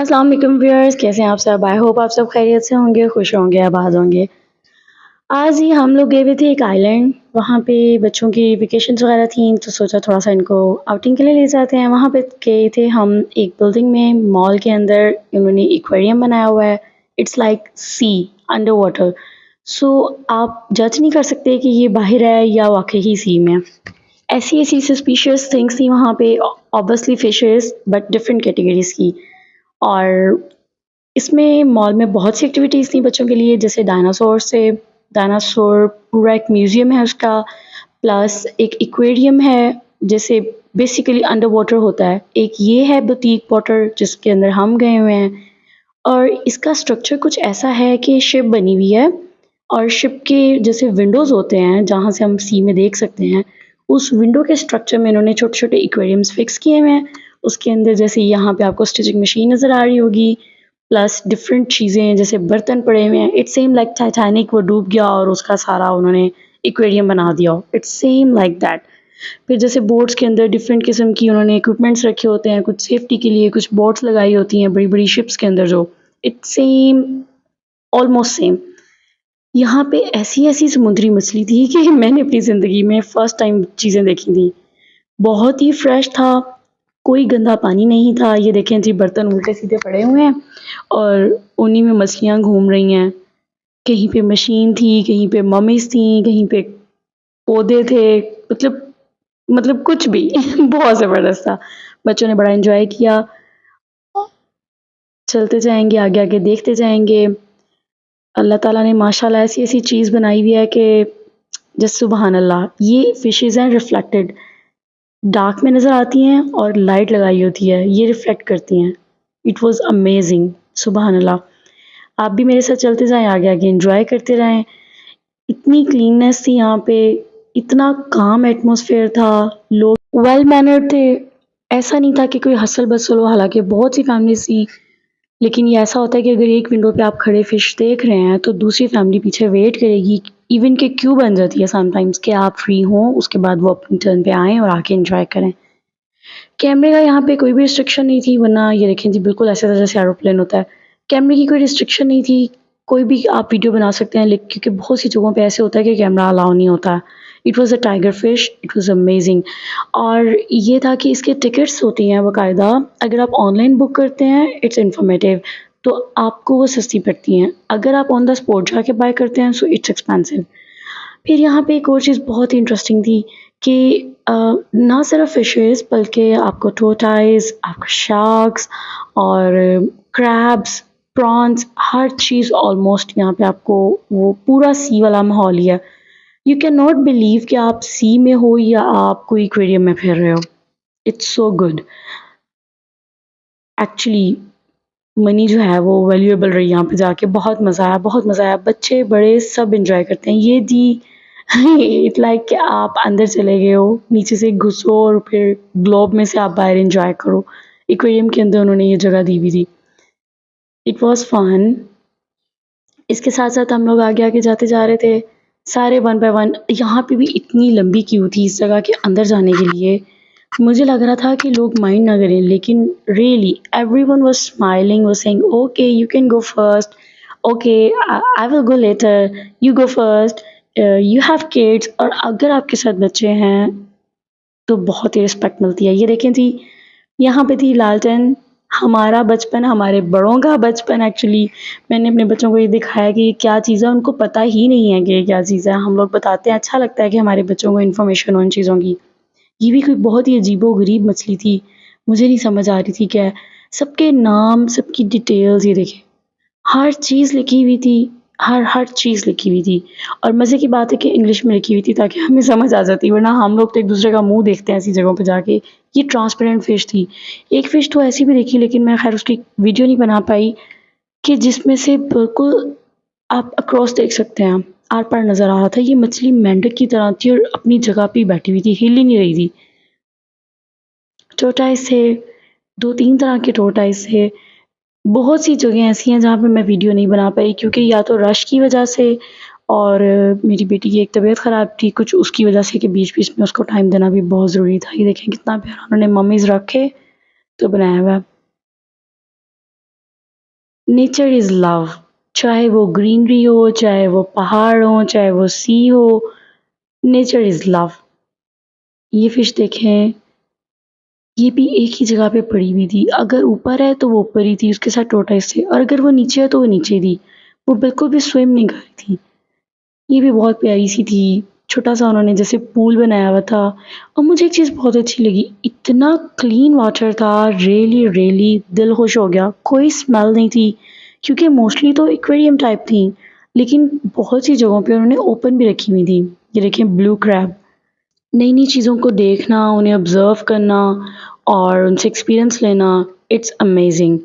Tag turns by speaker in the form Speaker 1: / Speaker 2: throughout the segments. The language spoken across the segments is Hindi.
Speaker 1: अस्सलाम वालेकुम व्यूअर्स, कैसे हैं आप सब? आई होप आप सब खैरियत से होंगे, खुश होंगे, आबाद होंगे। आज ही हम लोग गए हुए थे एक आइलैंड, वहाँ पे बच्चों की वेकेशंस वगैरह थी, तो सोचा थोड़ा-सा इनको आउटिंग के लिए ले जाते हैं। वहाँ पे गए थे हम एक बिल्डिंग में, मॉल के अंदर इन्होंने एक्वेरियम बनाया हुआ है। It's like sea, under water. So आप जज नहीं कर सकते कि ये बाहर है या वाक़ई ही सी में है। ऐसी-ऐसी सस्पिशियस थिंग्स थी वहाँ पे, obviously fishes but different categories की। और इसमें मॉल में बहुत सी एक्टिविटीज़ थी बच्चों के लिए, जैसे डायनासोर पूरा एक म्यूज़ियम है उसका, प्लस एक एक्वेरियम है, जैसे बेसिकली अंडर वाटर होता है। एक ये है बुटीक वाटर जिसके अंदर हम गए हुए हैं, और इसका स्ट्रक्चर कुछ ऐसा है कि शिप बनी हुई है, और शिप के जैसे विंडोज़ होते हैं जहाँ से हम सी में देख सकते हैं, उस विंडो के स्ट्रक्चर में इन्होंने छोटे-छोटे एक्वेरियम्स फिक्स किए हुए हैं। उसके अंदर जैसे यहाँ पे आपको स्टिचिंग मशीन नज़र आ रही होगी, प्लस डिफरेंट चीज़ें जैसे बर्तन पड़े हुए हैं। इट्स सेम लाइक टाइटैनिक वो डूब गया और उसका सारा उन्होंने एक्वेरियम बना दिया हो। It's same like that. फिर जैसे बोट्स के अंदर डिफरेंट किस्म की उन्होंने इक्विपमेंट्स रखे होते हैं, कुछ सेफ्टी के लिए, कुछ बोट्स लगाई होती हैं बड़ी-बड़ी शिप्स के अंदर जो। It's same, almost same. यहाँ पे ऐसी-ऐसी समुद्री मछली थी कि मैंने अपनी ज़िंदगी में फर्स्ट टाइम चीज़ें देखी थी। बहुत ही फ्रेश था, कोई गंदा पानी नहीं था। ये देखें जी, बर्तन उल्टे-सीधे पड़े हुए हैं और उन्हीं में मछलियाँ घूम रही हैं। कहीं पे मशीन थी, कहीं पे मम्मीज़ थीं, कहीं पे पौधे थे, मतलब कुछ भी बहुत ज़बरदस्त था। बच्चों ने बड़ा एन्जॉय किया। चलते जाएँगे, आगे-आगे देखते जाएँगे। अल्लाह ताला ने माशाल्लाह ऐसी-ऐसी चीज़ बनाई हुई है कि जस्ट सुबहान अल्लाह। ये फिशेज़ हैं रिफ्लेक्टेड, डार्क में नज़र आती हैं और लाइट लगाई होती है, ये रिफ्लेक्ट करती हैं। इट वाज़ अमेज़िंग, सुबहान अल्लाह। आप भी मेरे साथ चलते जाएँ, आगे-आगे एन्जॉय करते रहें। इतनी क्लीननेस थी यहाँ पे, इतना काम एटमॉस्फेयर था, लोग वेल मैनर्ड थे। ऐसा नहीं था कि कोई हसल-बसल हो, हालाँकि बहुत सी फैमिलीज़ थी, लेकिन ये ऐसा होता है कि अगर एक विंडो पे आप खड़े फ़िश देख रहे हैं, तो दूसरी फैमिली पीछे वेट करेगी। इवन कि क्यू बन जाती है समटाइम्स कि आप फ्री हों, उसके बाद वो अपनी टर्न पे आएँ और आके एन्जॉय करें। कैमरे का यहाँ पे कोई भी रिस्ट्रिक्शन नहीं थी, वरना ये देखें जी, बिल्कुल ऐसा था जैसे एरोप्लेन होता है। कैमरे की कोई रिस्ट्रिक्शन नहीं थी, कोई भी आप वीडियो बना सकते हैं, क्योंकि बहुत सी जगहों पे ऐसे होता है कि कैमरा अलाउ नहीं होता। It was a tiger fish, it was amazing. और ये था कि इसकी टिकट्स होती हैं बाकायदा, अगर आप ऑनलाइन बुक करते हैं इट्स इन्फॉर्मेटिव, तो आपको वो सस्ती पड़ती हैं। अगर आप ऑन द स्पॉट जाके बाय करते हैं सो इट्स एक्सपेंसिव। फिर यहाँ पे एक और चीज़ बहुत ही इंटरेस्टिंग थी कि ना सिर्फ फिशेस, बल्कि आपको टोर्टोइज़, आपको शार्क्स और क्रैब्स, प्रॉन्स, हर चीज़ ऑलमोस्ट यहाँ पे आपको, वो पूरा सी वाला माहौल ही है। यू कैन नॉट बिलीव कि आप सी में हो या आप कोई एक्वेरियम में फिर रहे हो। It's so good. Actually money जो है वो वैल्यूएबल रही यहाँ पे जाके, बहुत मज़ा आया, बहुत मज़ा आया। बच्चे बड़े सब एन्जॉय करते हैं। ये जी इट्स लाइक कि आप अंदर चले गए हो, नीचे से घुसो और फिर ग्लोब में से आप बाहर एन्जॉय करो। एक्वेरियम के अंदर उन्होंने ये जगह दी हुई थी। It was fun. इसके साथ-साथ हम लोग आगे-आगे जाते जा रहे थे, सारे वन बाय वन। यहाँ पे भी इतनी लंबी क्यू थी इस जगह के अंदर जाने के लिए। मुझे लग रहा था कि लोग माइंड ना करें, लेकिन really everyone was smiling, was saying okay you can go first, okay I will go letter, you go first, you have kids. और अगर आपके साथ बच्चे हैं तो बहुत ही रिस्पेक्ट मिलती है। ये देखें जी, यहाँ पे थी लालटेन, हमारा बचपन, हमारे बड़ों का बचपन एक्चुअली। मैंने अपने बच्चों को ये दिखाया कि ये क्या चीज़ है, उनको पता ही नहीं है कि ये क्या चीज़ है। हम लोग बताते हैं, अच्छा लगता है कि हमारे बच्चों को इन्फॉर्मेशन हो इन चीज़ों की। ये भी कोई बहुत ही अजीबो-गरीब मछली थी, मुझे नहीं समझ आ रही थी क्या है। सबके नाम, सबकी डिटेल्स ये देखें, हर चीज़ लिखी हुई थी, हर चीज़ लिखी हुई थी। और मज़े की बात है कि इंग्लिश में लिखी हुई थी ताकि हमें समझ आ जाती, वरना हम लोग तो एक-दूसरे का मुँह देखते हैं ऐसी जगहों पे जाके। ये ट्रांसपेरेंट फ़िश थी। एक फ़िश तो ऐसी भी देखी, लेकिन मैं ख़ैर उसकी वीडियो नहीं बना पाई, कि जिसमें से बिल्कुल आप अक्रॉस देख सकते हैं, आर-पार नज़र आ रहा था। ये मछली मेंढक की तरह थी और अपनी जगह पे ही बैठी हुई थी, हिल ही नहीं रही थी। टॉर्टोइस थे, 2-3 तरह के टॉर्टोइस थे। बहुत सी जगह ऐसी हैं जहाँ पे मैं वीडियो नहीं बना पाई, क्योंकि या तो रश की वजह से, और मेरी बेटी की एक तबीयत ख़राब थी कुछ, उसकी वजह से कि बीच-बीच में उसको टाइम देना भी बहुत ज़रूरी था। ये देखें कितना प्यारा उन्होंने मम्मीज़ रख के तो बनाया हुआ है। Nature is love. चाहे वो ग्रीनरी हो, चाहे वो पहाड़ हो, चाहे वो सी हो, नेचर इज़ लव। ये फ़िश देखें, ये भी एक ही जगह पे पड़ी हुई थी। अगर ऊपर है तो वो ऊपर ही थी, उसके साथ टॉर्टोइस थे, और अगर वो नीचे है तो वो नीचे थी। वो बिल्कुल भी स्विम नहीं कर रही थी। ये भी बहुत प्यारी-सी थी। छोटा-सा उन्होंने जैसे पूल बनाया हुआ था, और मुझे एक चीज़ बहुत अच्छी लगी, इतना क्लीन वाटर था, रियली रियली दिल खुश हो गया। कोई स्मेल नहीं थी, क्योंकि मोस्टली तो एक्वेरियम टाइप थी, लेकिन बहुत सी जगहों पे उन्होंने ओपन भी रखी हुई थी। ये देखें ब्लू क्रैब। नई-नई चीज़ों को देखना, उन्हें ऑब्ज़र्व करना और उनसे एक्सपीरियंस लेना, इट्स अमेज़िंग।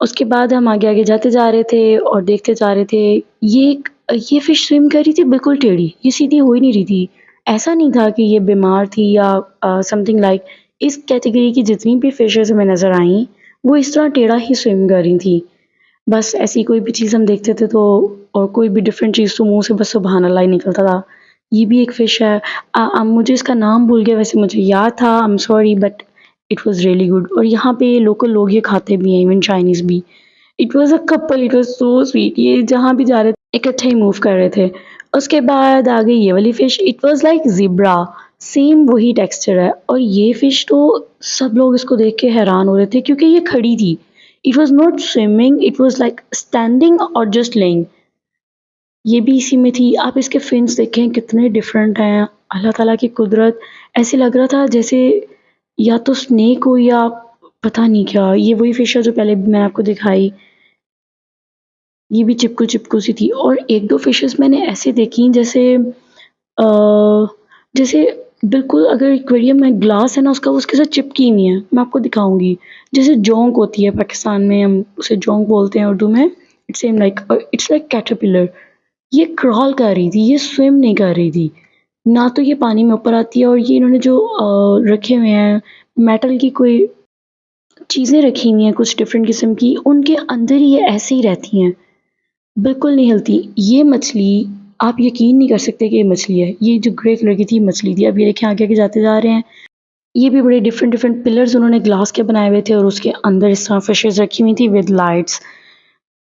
Speaker 1: उसके बाद हम आगे-आगे जाते जा रहे थे और देखते जा रहे थे। ये फ़िश स्विम कर रही थी बिल्कुल टेढ़ी, ये सीधी हो ही नहीं रही थी। ऐसा नहीं था कि ये बीमार थी या समथिंग लाइक। इस कैटेगरी की जितनी भी फ़िशेज़ हमें नज़र आईं, वो इस तरह टेढ़ा ही स्विम कर रही थी। बस ऐसी कोई भी चीज़ हम देखते थे तो, और कोई भी डिफरेंट चीज़, तो मुँह से बस सुबहान अल्लाह ही निकलता था। ये भी एक फ़िश है। मुझे इसका नाम भूल गया, वैसे मुझे याद था, I am sorry, but it was really good, और यहाँ पे लोकल लोग ये खाते भी हैं, इवन चाइनीज़ भी। It was a couple, it was so sweet. ये जहाँ भी जा रहे थे इकट्ठे ही मूव कर रहे थे। उसके बाद आ गई ये वाली fish, it was like zebra, same वही टेक्सचर है, और ये फ़िश तो सब लोग इसको देख के हैरान हो रहे थे, क्योंकि ये खड़ी थी। It was not swimming, it was like standing और जस्ट लेइंग। ये भी इसी में थी। आप इसके फिन्स देखें कितने डिफरेंट हैं। अल्लाह ताला की कुदरत, ऐसे लग रहा था जैसे या तो स्नेक हो या पता नहीं क्या। ये वही फ़िश है जो पहले भी मैंने आपको दिखाई। ये भी चिपकू-चिपकू सी थी, और 1-2 फ़िशेज़ मैंने ऐसे देखी जैसे जैसे बिल्कुल, अगर एक्वेरियम में ग्लास है ना उसका, वो उसके साथ चिपकी हुई है। मैं आपको दिखाऊँगी। जैसे जोंक होती है पाकिस्तान में, हम उसे जोंक बोलते हैं उर्दू में। It's same like it's like caterpillar. ये क्रॉल कर रही थी, ये स्विम नहीं कर रही थी। ना तो ये पानी में ऊपर आती है, और ये इन्होंने जो रखे हुए हैं मेटल की कोई चीज़ें रखी हुई हैं कुछ डिफरेंट किस्म की, उनके अंदर ही ये ऐसे ही रहती हैं, बिल्कुल नहीं हिलती। ये मछली, आप यकीन नहीं कर सकते कि ये मछली है। ये जो ग्रे कलर की थी मछली थी। अब ये देखिए आगे-आगे जाते जा रहे हैं। ये भी बड़े डिफरेंट डिफरेंट पिलर्स उन्होंने ग्लास के बनाए हुए थे, और उसके अंदर इस तरह फिशेज़ रखी हुई थी विद लाइट्स।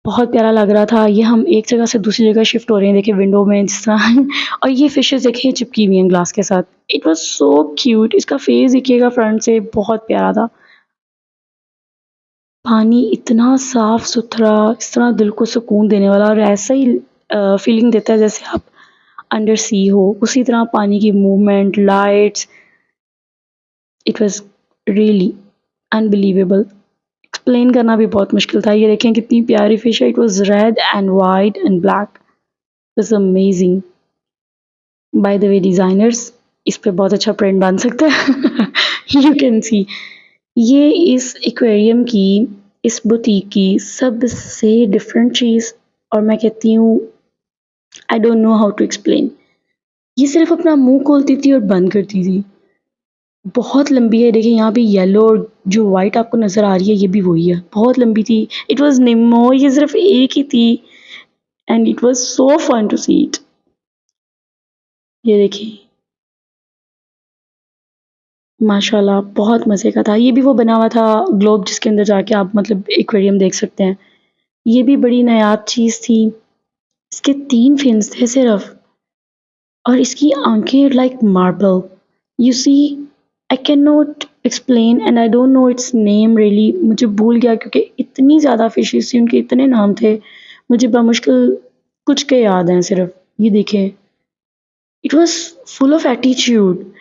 Speaker 1: बहुत प्यारा लग रहा था। ये हम एक जगह से दूसरी जगह शिफ्ट हो रहे हैं, देखिए विंडो में जिस तरह और ये फिशेज़ देखिए चिपकी हुई हैं ग्लास के साथ। It was so cute. इसका फेस देखिएगा फ्रंट से, बहुत प्यारा था। पानी इतना साफ-सुथरा, इस तरह दिल को सुकून देने वाला, और ऐसा ही फीलिंग देता है जैसे आप अंडर सी हो। उसी तरह पानी की movement, lights, it was really unbelievable. Explain करना भी बहुत मुश्किल था। ये देखें कितनी प्यारी फिश है। It was red and white and black. It was amazing. By the way designers, इस पे बहुत अच्छा प्रिंट बन सकता है। यू कैन सी। ये इस एक्वेरियम की, इस बुटीक की सबसे डिफरेंट चीज़, और मैं कहती हूँ, I don't know how to explain. ये सिर्फ़ अपना मुँह खोलती थी और बंद करती थी। बहुत लंबी है, देखिए यहाँ पे येलो और जो व्हाइट आपको नज़र आ रही है, ये भी वही है। बहुत लंबी थी। इट वाज़ निमो, ये सिर्फ़ एक ही थी, and it was so fun to see it. ये देखिए, माशाल्लाह बहुत मज़े का था। ये भी वो बना हुआ था ग्लोब, जिसके अंदर जाके आप मतलब एक्वेरियम देख सकते हैं। ये भी बड़ी नायाब चीज़ थी। इसके 3 फिन्स थे सिर्फ़, और इसकी आँखें like marble. You see, I can not explain and I don't know its name really. मुझे भूल गया, क्योंकि इतनी ज़्यादा फिशेज़ थी, उनके इतने नाम थे, मुझे बमुश्किल कुछ के याद हैं सिर्फ़। ये देखें, it was full of attitude.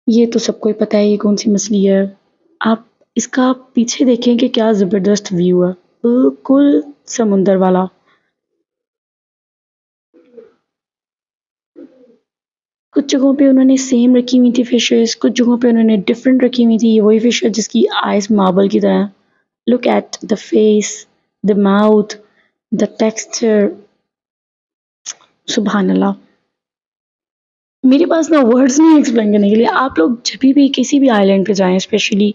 Speaker 1: ये तो सबको ही पता है ये कौन-सी मछली है। आप इसका पीछे देखें कि क्या ज़बरदस्त व्यू है, बिल्कुल समुंदर वाला। कुछ जगहों पे उन्होंने सेम रखी हुई थी फिशेज़, कुछ जगहों पे उन्होंने डिफरेंट रखी हुई थी। ये वही फिश है जिसकी आइज़ मार्बल की तरह हैं। Look at the face, the mouth, the texture, सुभान अल्लाह! मेरे पास ना वर्ड्स नहीं एक्सप्लेन करने के लिए। आप लोग जभी भी किसी भी आइलैंड पे जाएँ स्पेशली,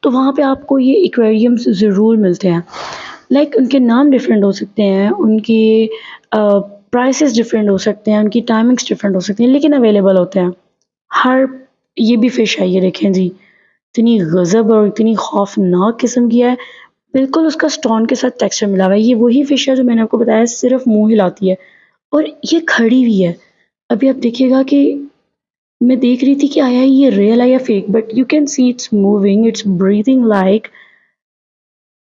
Speaker 1: तो वहाँ पे आपको ये एक्वेरियम्स ज़रूर मिलते हैं। लाइक उनके नाम डिफरेंट हो सकते हैं, उनके प्राइसेस डिफरेंट हो सकते हैं, उनकी टाइमिंग्स डिफरेंट हो सकती हैं, लेकिन अवेलेबल होते हैं। हर ये भी फ़िश है, ये देखें जी, इतनी गज़ब और इतनी खौफ़नाक किस्म की है, बिल्कुल उसका स्टोन के साथ टेक्सचर मिला हुआ है। ये वही फ़िश है जो मैंने आपको बताया सिर्फ़ मुँह हिलाती है और ये खड़ी हुई है। अभी आप देखिएगा कि मैं देख रही थी कि आया ये रियल है या fake, but you can see it's moving, it's breathing like,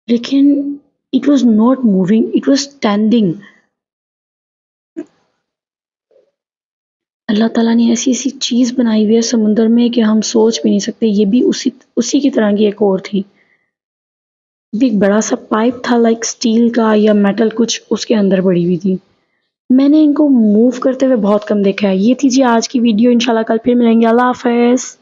Speaker 1: लेकिन it was not moving, it was standing. अल्लाह ताला ने ऐसी-ऐसी चीज़ बनाई हुई है समुंदर में कि हम सोच भी नहीं सकते। ये भी उसी उसी की तरह की एक और थी। भी एक बड़ा-सा पाइप था लाइक स्टील का या मेटल कुछ उसके अंदर पड़ी हुई थी। मैंने इनको मूव करते हुए बहुत कम देखा है। ये थी जी आज की वीडियो, इंशाल्लाह कल फिर मिलेंगे। अल्लाह हाफ़िज़।